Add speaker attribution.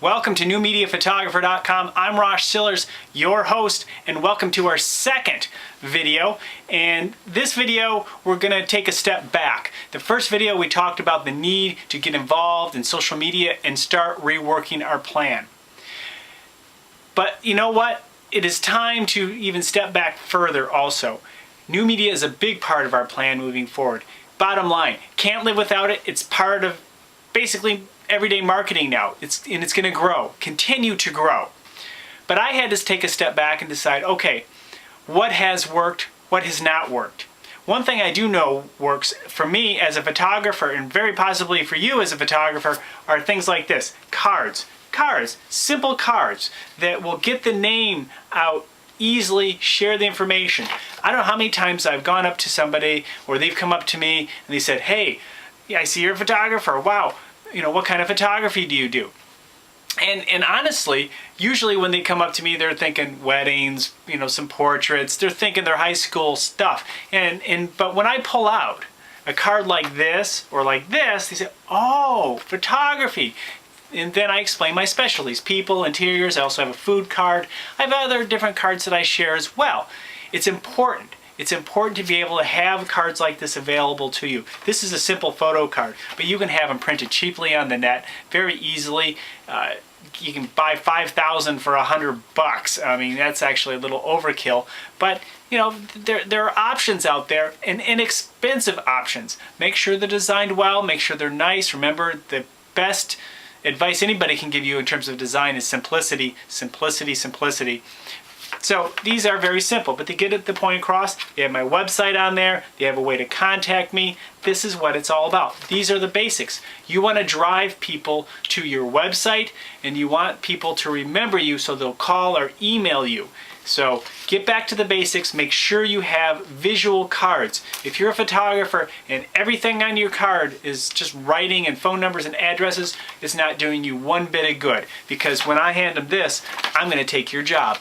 Speaker 1: Welcome to NewMediaPhotographer.com. I'm Rosh Sillers, your host, and welcome to our second video. And this video, we're going to take a step back. The first video, we talked about the need to get involved in social media and start reworking our plan. But you know what? It is time to even step back further also. New media is a big part of our plan moving forward. Bottom line, can't live without it. It's part of basically everyday marketing now. It's going to grow, continue to grow. But I had to take a step back and decide, okay, what has worked, what has not worked? One thing I do know works for me as a photographer, and very possibly for you as a photographer, are things like this. Cards, simple cards that will get the name out easily, share the information. I don't know how many times I've gone up to somebody or they've come up to me and they said, hey, I see you're a photographer. Wow, what kind of photography do you do? And honestly, usually when they come up to me, they're thinking weddings, some portraits. They're thinking their high school stuff. But when I pull out a card like this or like this, they say, oh, photography. And then I explain my specialties, people, interiors. I also have a food card. I have other different cards that I share as well. It's important. It's important to be able to have cards like this available to you. This is a simple photo card, but you can have them printed cheaply on the net very easily. You can buy 5,000 for $100. I mean, that's actually a little overkill, but there are options out there, and inexpensive options. Make sure they're designed well, make sure they're nice. Remember, the best advice anybody can give you in terms of design is simplicity, simplicity, simplicity. So these are very simple, but to get the point across, you have my website on there, you have a way to contact me. This is what it's all about. These are the basics. You want to drive people to your website, and you want people to remember you so they'll call or email you. So get back to the basics. Make sure you have visual cards. If you're a photographer and everything on your card is just writing and phone numbers and addresses, it's not doing you one bit of good, because when I hand them this, I'm going to take your job.